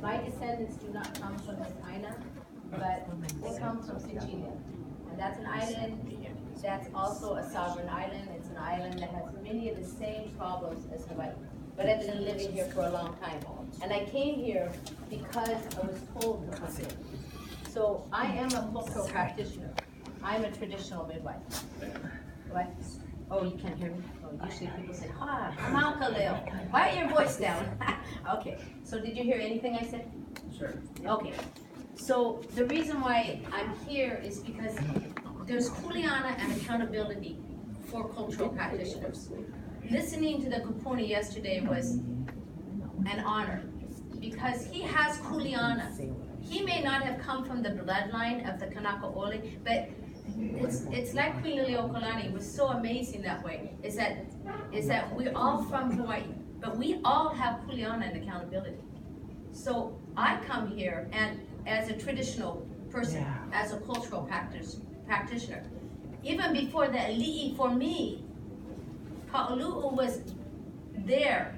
my descendants do not come from China, but they come from Sicilia. And that's an island that's also a sovereign island. It's an island that has many of the same problems as Hawaii. But I've been living here for a long time. And I came here because I was told to come here. So I am a cultural practitioner. I'm a traditional midwife. What? Oh, you can't hear me? Oh, usually people say, hi, I'm Al Khalil. Quiet your voice down. Okay, so did you hear anything I said? Sure. Okay, so the reason why I'm here is because there's kuleana and accountability for cultural practitioners. Listening to the kupuna yesterday was an honor because he has kuleana. He may not have come from the bloodline of the Kanakaole, but it's like Queen Liliuokalani was so amazing that way, is that we're all from Hawaii, but we all have kuleana and accountability. So I come here and as a traditional person, as a cultural practitioner, even before the ali'i for me, Kahalu'u was there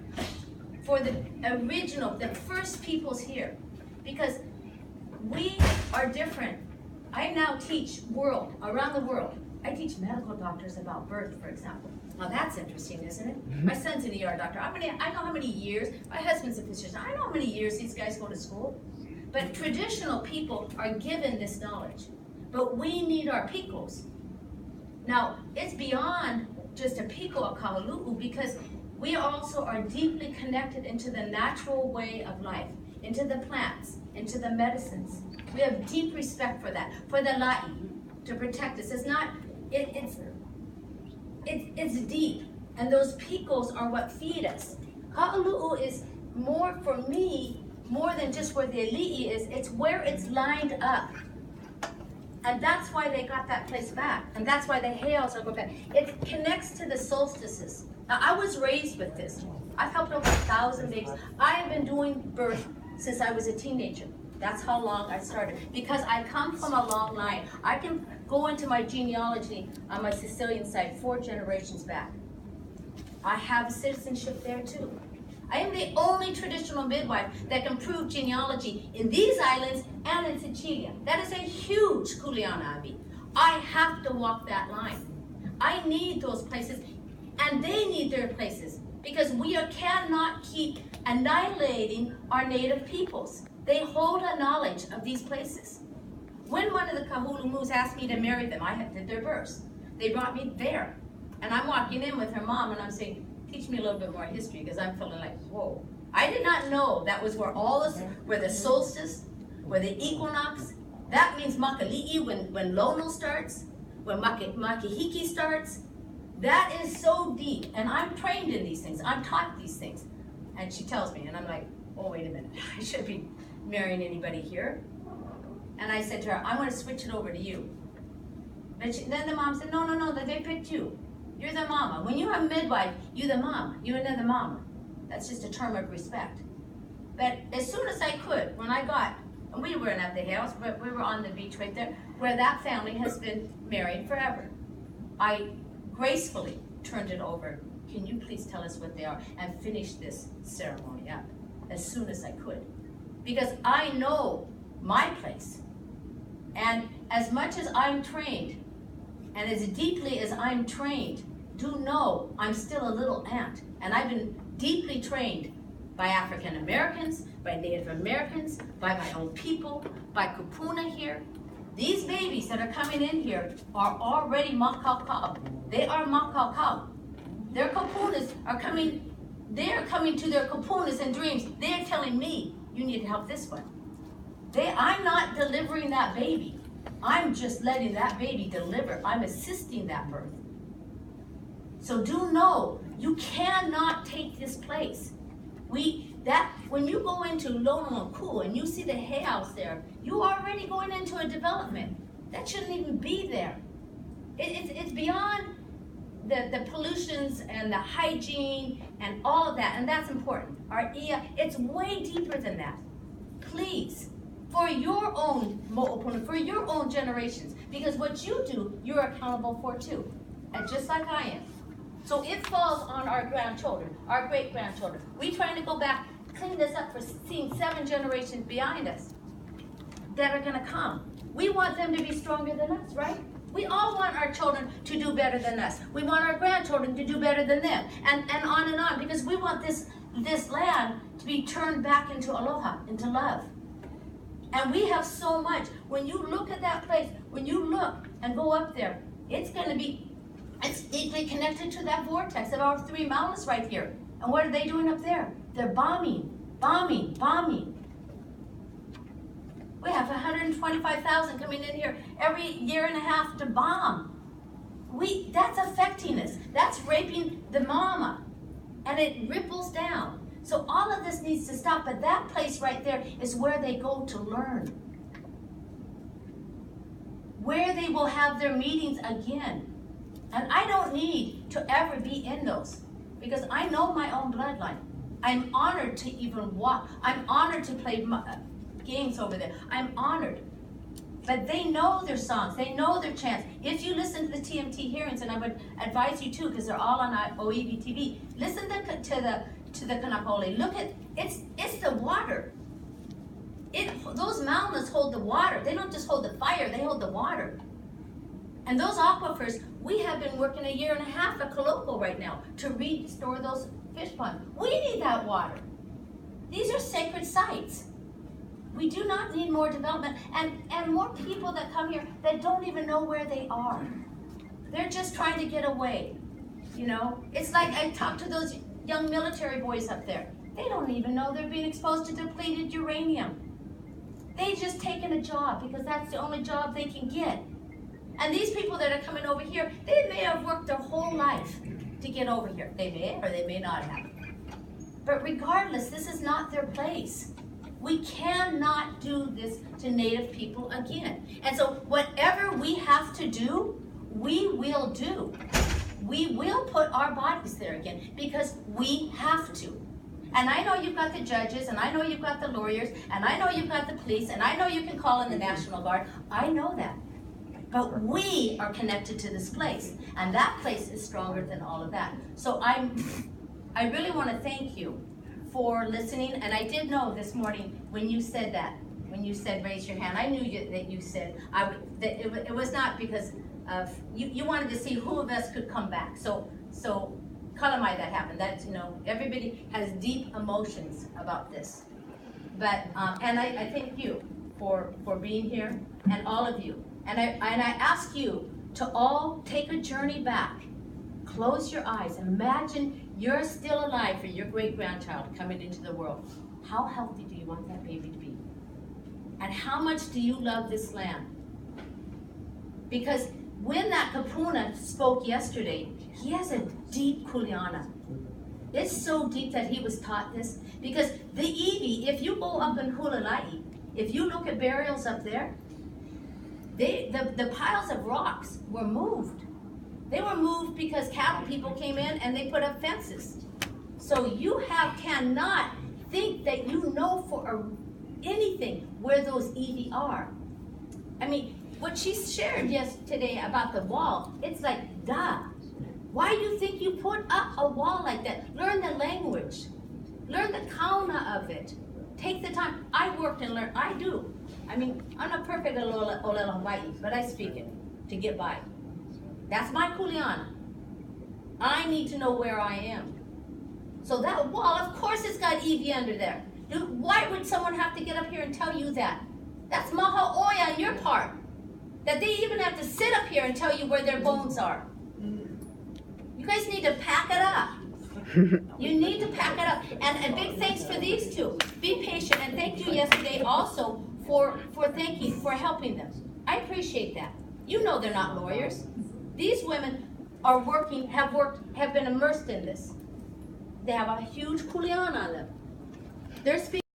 for the original, the first peoples here, because we are different. I now teach around the world. I teach medical doctors about birth, for example. Now that's interesting, isn't it? My son's an ER doctor. I know how many years, my husband's a physician. I know how many years these guys go to school. But traditional people are given this knowledge. But we need our picos. Now, it's beyond just a pico of Kahalu'u because we also are deeply connected into the natural way of life, into the plants, into the medicines. We have deep respect for that, for the la'i, to protect us. It's deep, and those picos are what feed us. Kahalu'u is more, for me, more than just where the ali'i is, it's where it's lined up. And that's why they got that place back, and that's why the heiaus are going back. It connects to the solstices. Now, I was raised with this. I've helped over 1,000 babies. I have been doing birth since I was a teenager. That's how long I started. Because I come from a long line. I can go into my genealogy on my Sicilian side 4 generations back. I have citizenship there too. I am the only traditional midwife that can prove genealogy in these islands and in Sicilia. That is a huge kuleana abi. I have to walk that line. I need those places, and they need their places, because we cannot keep annihilating our native peoples. They hold a knowledge of these places. When one of the Kahulu'us asked me to marry them, I did their births. They brought me there. And I'm walking in with her mom and I'm saying, teach me a little bit more history, because I'm feeling like, whoa. I did not know that was where where the solstice, where the equinox, that means makali'i when Lono starts, when makihiki starts. That is so deep, and I'm trained in these things. I'm taught these things. And she tells me, and I'm like, oh, wait a minute. I shouldn't be marrying anybody here. And I said to her, I want to switch it over to you. But then the mom said, no, they picked you. You're the mama. When you're a midwife, you're the mama. You're the mama. That's just a term of respect. But as soon as I could, when I got, and we weren't at the house, but we were on the beach right there, where that family has been married forever. I gracefully turned it over. Can you please tell us what they are and finish this ceremony up as soon as I could? Because I know my place. And as much as I'm trained, and as deeply as I'm trained, do know I'm still a little ant. And I've been deeply trained by African Americans, by Native Americans, by my own people, by kupuna here. These babies that are coming in here are already makakau. They are makakau. Their kupunas are coming, they're coming to their kupunas and dreams. They're telling me, you need to help this one. I'm not delivering that baby. I'm just letting that baby deliver. I'm assisting that birth. So do know, you cannot take this place. When you go into Lono'oku and you see the heiaus there, you are already going into a development. That shouldn't even be there. It's beyond the pollutions and the hygiene and all of that, and that's important. Our it's way deeper than that. Please, for your own mo'opuna, for your own generations, because what you do, you're accountable for too, and just like I am. So it falls on our grandchildren, our great-grandchildren. We trying to go back clean this up for seeing 7 generations behind us that are gonna come. We want them to be stronger than us, right? We all want our children to do better than us. We want our grandchildren to do better than them, and on, because we want this land to be turned back into aloha, into love. And we have so much. When you look at that place, when you look and go up there, it's deeply connected to that vortex of our 3 mountains right here. And what are they doing up there? They're bombing. We have 125,000 coming in here every year and a half to bomb. That's affecting us. That's raping the mama. And it ripples down. So all of this needs to stop, but that place right there is where they go to learn. Where they will have their meetings again. And I don't need to ever be in those, because I know my own bloodline. I'm honored to even walk. I'm honored to play games over there. I'm honored. But they know their songs. They know their chants. If you listen to the TMT hearings, and I would advise you to, because they're all on OEV TV, listen to the Kanapole. Look at, it's the water. Those mountains hold the water. They don't just hold the fire, they hold the water. And those aquifers, we have been working 1.5 years at Kahalu'u right now to restore those fish ponds. We need that water. These are sacred sites. We do not need more development and more people that come here that don't even know where they are. They're just trying to get away. You know, it's like I talked to those young military boys up there. They don't even know they're being exposed to depleted uranium. They just taken a job because that's the only job they can get. And these people that are coming over here, they may have worked their whole life to get over here. They may or they may not have. But regardless, this is not their place. We cannot do this to Native people again. And so whatever we have to do, we will do. We will put our bodies there again because we have to. And I know you've got the judges, and I know you've got the lawyers, and I know you've got the police, and I know you can call in the National Guard. I know that. But we are connected to this place, and that place is stronger than all of that. So I really want to thank you for listening. And I did know this morning when you said that, when you said raise your hand, I knew that you said that it was not because of you wanted to see who of us could come back. So Kalamai that happened. That's, you know, everybody has deep emotions about this. But and I thank you for being here, and all of you. And I ask you to all take a journey back. Close your eyes. Imagine you're still alive for your great-grandchild coming into the world. How healthy do you want that baby to be? And how much do you love this land? Because when that Kapuna spoke yesterday, he has a deep kuleana. It's so deep that he was taught this. Because the Evi, if you go up in Hulalai, if you look at burials up there, the piles of rocks were moved. They were moved because cattle people came in and they put up fences. So you cannot think that you know for anything where those Evi are. I mean, what she shared yesterday about the wall, it's like, duh. Why do you think you put up a wall like that? Learn the language. Learn the kauna of it. Take the time. I worked and learned. I do. I mean, I'm not perfect at Olela Hawaii, but I speak it to get by. That's my kuleana. I need to know where I am. So that wall, of course it's got Evi under there. Why would someone have to get up here and tell you that? That's maha oya on your part. That they even have to sit up here and tell you where their bones are. You guys need to pack it up. You need to pack it up. And big thanks for these two. Be patient, and thank you yesterday also for helping them. I appreciate that. You know they're not lawyers. These women are working, have been immersed in this. They have a huge kuleana on them. They're speaking.